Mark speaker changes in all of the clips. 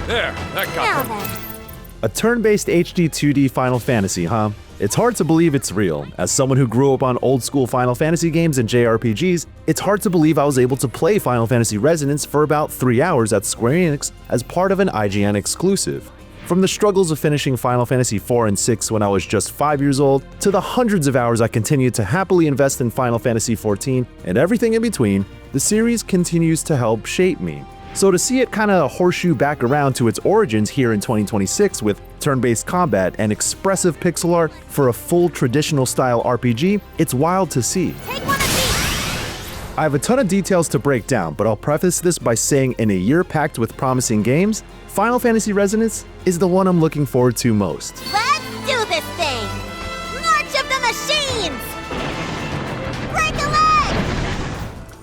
Speaker 1: There, that got them.
Speaker 2: A turn-based HD 2D Final Fantasy, huh? It's hard to believe it's real. As someone who grew up on old-school Final Fantasy games and JRPGs, it's hard to believe I was able to play Final Fantasy Resonance for about 3 hours at Square Enix as part of an IGN exclusive. From the struggles of finishing Final Fantasy 4 and 6 when I was just 5 years old, to the hundreds of hours I continued to happily invest in Final Fantasy 14 and everything in between, the series continues to help shape me. So to see it kinda horseshoe back around to its origins here in 2026 with turn-based combat and expressive pixel art for a full traditional style RPG, it's wild to see.
Speaker 3: Take one of these.
Speaker 2: I have a ton of details to break down, but I'll preface this by saying in a year packed with promising games, Final Fantasy Resonance is the one I'm looking forward to most.
Speaker 3: Let's do this thing! March of the Machines! Break a leg!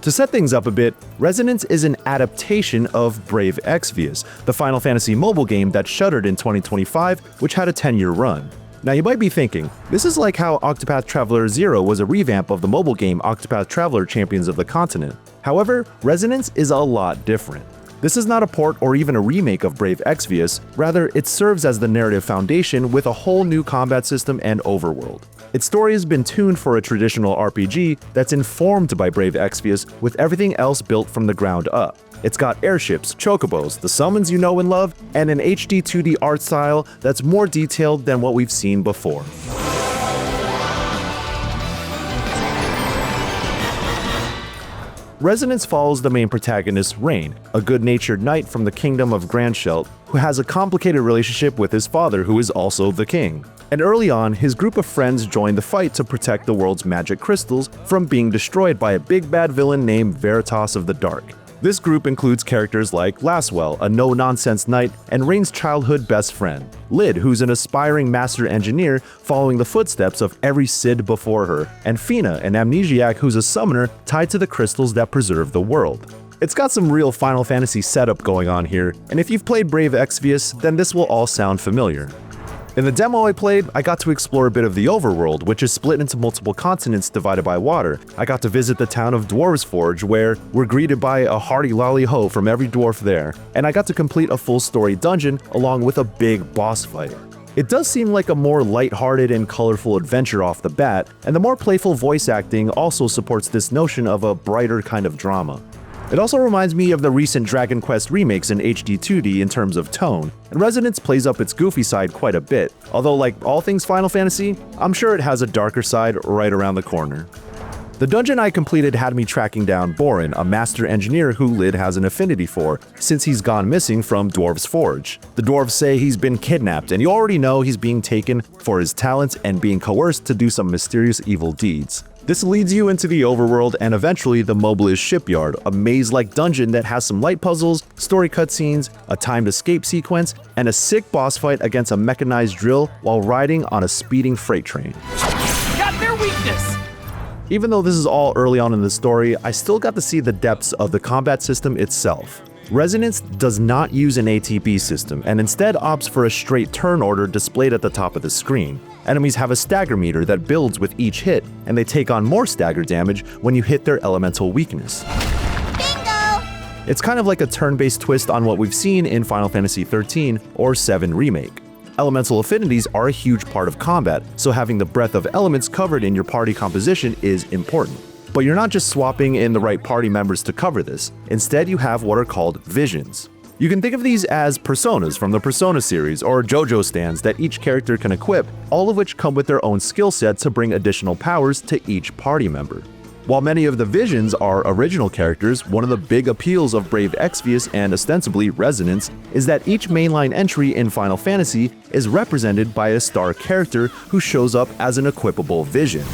Speaker 2: To set things up a bit, Resonance is an adaptation of Brave Exvius, the Final Fantasy mobile game that shuttered in 2025, which had a 10-year run. Now you might be thinking, this is like how Octopath Traveler 0 was a revamp of the mobile game Octopath Traveler Champions of the Continent. However, Resonance is a lot different. This is not a port or even a remake of Brave Exvius, rather it serves as the narrative foundation with a whole new combat system and overworld. Its story has been tuned for a traditional RPG that's informed by Brave Exvius with everything else built from the ground up. It's got airships, chocobos, the summons you know and love, and an HD 2D art style that's more detailed than what we've seen before. Resonance follows the main protagonist, Rain, a good-natured knight from the kingdom of Grandshelt who has a complicated relationship with his father, who is also the king. And early on, his group of friends join the fight to protect the world's magic crystals from being destroyed by a big bad villain named Veritas of the Dark. This group includes characters like Laswell, a no-nonsense knight, and Rain's childhood best friend, Lid, who's an aspiring master engineer following the footsteps of every Cid before her, and Fina, an amnesiac who's a summoner tied to the crystals that preserve the world. It's got some real Final Fantasy setup going on here, and if you've played Brave Exvius, then this will all sound familiar. In the demo I played, I got to explore a bit of the overworld, which is split into multiple continents divided by water. I got to visit the town of Dwarves Forge, where we're greeted by a hearty lolly-ho from every dwarf there, and I got to complete a full story dungeon along with a big boss fight. It does seem like a more lighthearted and colorful adventure off the bat, and the more playful voice acting also supports this notion of a brighter kind of drama. It also reminds me of the recent Dragon Quest remakes in HD 2D in terms of tone, and Resonance plays up its goofy side quite a bit, although like all things Final Fantasy, I'm sure it has a darker side right around the corner. The dungeon I completed had me tracking down Borin, a master engineer who Lid has an affinity for, since he's gone missing from Dwarves Forge. The dwarves say he's been kidnapped, and you already know he's being taken for his talents and being coerced to do some mysterious evil deeds. This leads you into the overworld and eventually the Mobliz Shipyard, a maze-like dungeon that has some light puzzles, story cutscenes, a timed escape sequence, and a sick boss fight against a mechanized drill while riding on a speeding freight train.
Speaker 1: Got their weakness!
Speaker 2: Even though this is all early on in the story, I still got to see the depths of the combat system itself. Resonance does not use an ATB system and instead opts for a straight turn order displayed at the top of the screen. Enemies have a stagger meter that builds with each hit, and they take on more stagger damage when you hit their elemental weakness.
Speaker 3: Bingo!
Speaker 2: It's kind of like a turn-based twist on what we've seen in Final Fantasy XIII or 7 Remake. Elemental affinities are a huge part of combat, so having the breadth of elements covered in your party composition is important. But you're not just swapping in the right party members to cover this. Instead, you have what are called visions. You can think of these as personas from the Persona series or JoJo stands that each character can equip, all of which come with their own skill set to bring additional powers to each party member. While many of the visions are original characters, one of the big appeals of Brave Exvius and ostensibly Resonance is that each mainline entry in Final Fantasy is represented by a star character who shows up as an equipable vision.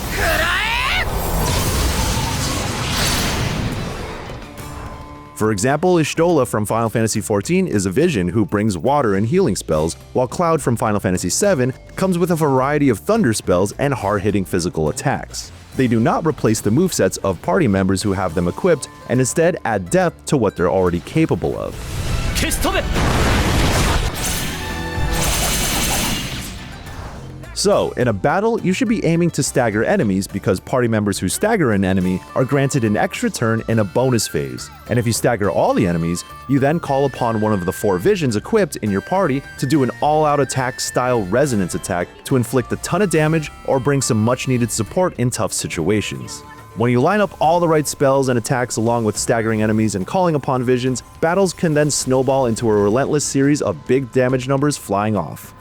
Speaker 2: For example, Y'shtola from Final Fantasy XIV is a vision who brings water and healing spells, while Cloud from Final Fantasy VII comes with a variety of thunder spells and hard-hitting physical attacks. They do not replace the movesets of party members who have them equipped, and instead add depth to what they're already capable of. So, in a battle, you should be aiming to stagger enemies because party members who stagger an enemy are granted an extra turn in a bonus phase. And if you stagger all the enemies, you then call upon one of the 4 visions equipped in your party to do an all-out attack style resonance attack to inflict a ton of damage or bring some much-needed support in tough situations. When you line up all the right spells and attacks along with staggering enemies and calling upon visions, battles can then snowball into a relentless series of big damage numbers flying off.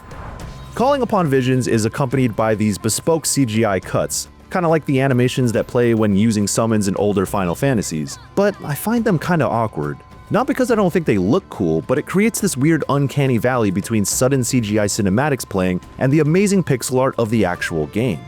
Speaker 2: Calling upon visions is accompanied by these bespoke CGI cuts, kind of like the animations that play when using summons in older Final Fantasies, but I find them kind of awkward. Not because I don't think they look cool, but it creates this weird uncanny valley between sudden CGI cinematics playing and the amazing pixel art of the actual game.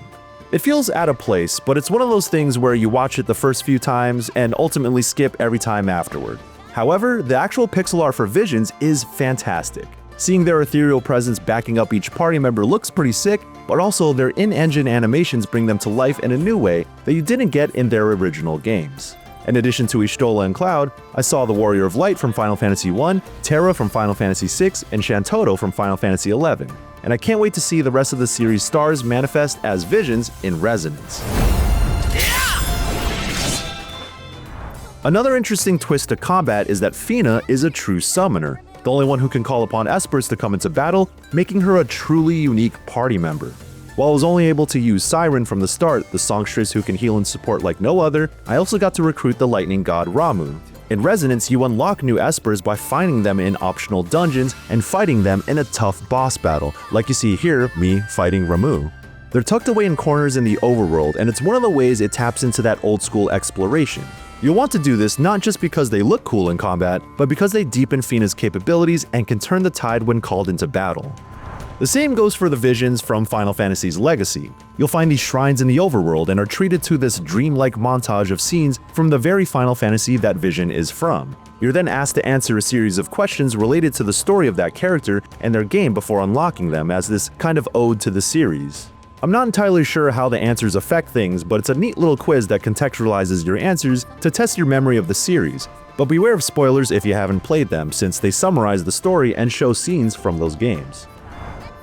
Speaker 2: It feels out of place, but it's one of those things where you watch it the first few times and ultimately skip every time afterward. However, the actual pixel art for Visions is fantastic. Seeing their ethereal presence backing up each party member looks pretty sick, but also their in-engine animations bring them to life in a new way that you didn't get in their original games. In addition to Y'shtola and Cloud, I saw the Warrior of Light from Final Fantasy I, Terra from Final Fantasy VI, and Shantoto from Final Fantasy XI. And I can't wait to see the rest of the series' stars manifest as visions in Resonance. Another interesting twist to combat is that Fina is a true summoner, the only one who can call upon Espers to come into battle, making her a truly unique party member. While I was only able to use Siren from the start, the songstress who can heal and support like no other, I also got to recruit the lightning god Ramuh. In Resonance, you unlock new Espers by finding them in optional dungeons and fighting them in a tough boss battle, like you see here, me fighting Ramuh. They're tucked away in corners in the overworld, and it's one of the ways it taps into that old school exploration. You'll want to do this not just because they look cool in combat, but because they deepen Fina's capabilities and can turn the tide when called into battle. The same goes for the visions from Final Fantasy's Legacy. You'll find these shrines in the overworld and are treated to this dreamlike montage of scenes from the very Final Fantasy that vision is from. You're then asked to answer a series of questions related to the story of that character and their game before unlocking them as this kind of ode to the series. I'm not entirely sure how the answers affect things, but it's a neat little quiz that contextualizes your answers to test your memory of the series. But beware of spoilers if you haven't played them, since they summarize the story and show scenes from those games.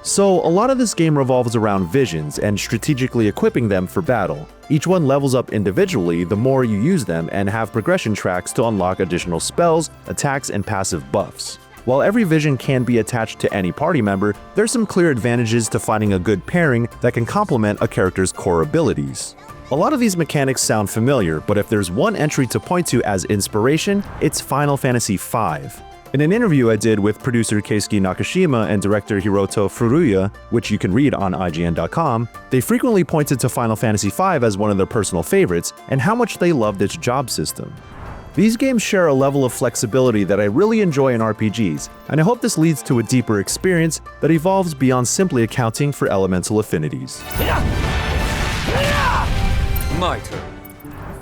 Speaker 2: So, a lot of this game revolves around visions and strategically equipping them for battle. Each one levels up individually the more you use them and have progression tracks to unlock additional spells, attacks, and passive buffs. While every vision can be attached to any party member, there's some clear advantages to finding a good pairing that can complement a character's core abilities. A lot of these mechanics sound familiar, but if there's one entry to point to as inspiration, it's Final Fantasy V. In an interview I did with producer Keisuke Nakashima and director Hiroto Furuya, which you can read on IGN.com, they frequently pointed to Final Fantasy V as one of their personal favorites and how much they loved its job system. These games share a level of flexibility that I really enjoy in RPGs, and I hope this leads to a deeper experience that evolves beyond simply accounting for elemental affinities.
Speaker 1: My turn.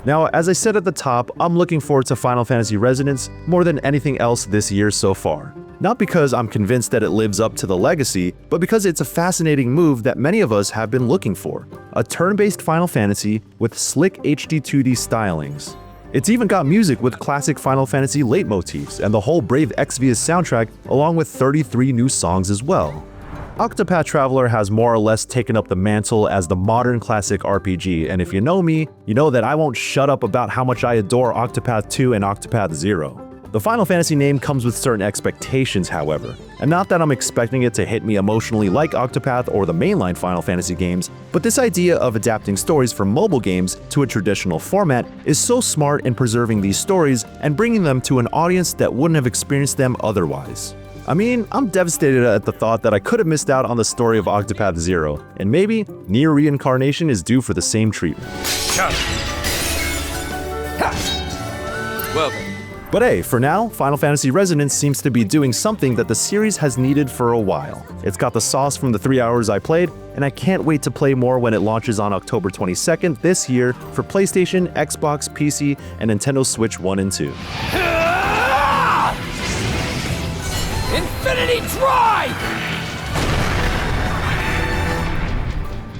Speaker 2: Now, as I said at the top, I'm looking forward to Final Fantasy Resonance more than anything else this year so far. Not because I'm convinced that it lives up to the legacy, but because it's a fascinating move that many of us have been looking for. A turn-based Final Fantasy with slick HD 2D stylings. It's even got music with classic Final Fantasy leitmotifs and the whole Brave Exvius soundtrack, along with 33 new songs as well. Octopath Traveler has more or less taken up the mantle as the modern classic RPG, and if you know me, you know that I won't shut up about how much I adore Octopath 2 and Octopath 0. The Final Fantasy name comes with certain expectations, however, and not that I'm expecting it to hit me emotionally like Octopath or the mainline Final Fantasy games, but this idea of adapting stories from mobile games to a traditional format is so smart in preserving these stories and bringing them to an audience that wouldn't have experienced them otherwise. I mean, I'm devastated at the thought that I could have missed out on the story of Octopath 0, and maybe Nier Reincarnation is due for the same treatment.
Speaker 1: Well then.
Speaker 2: But hey, for now, Final Fantasy Resonance seems to be doing something that the series has needed for a while. It's got the sauce from the 3 hours I played, and I can't wait to play more when it launches on October 22nd this year for PlayStation, Xbox, PC, and Nintendo Switch 1 and 2.
Speaker 1: Infinity Drive!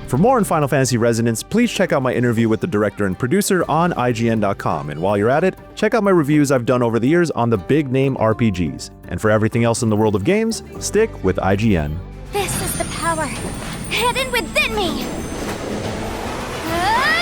Speaker 2: For more on Final Fantasy Resonance, please check out my interview with the director and producer on IGN.com, and while you're at it, check out my reviews I've done over the years on the big name RPGs. And for everything else in the world of games, stick with IGN.
Speaker 3: This is the power hidden within me. Ah!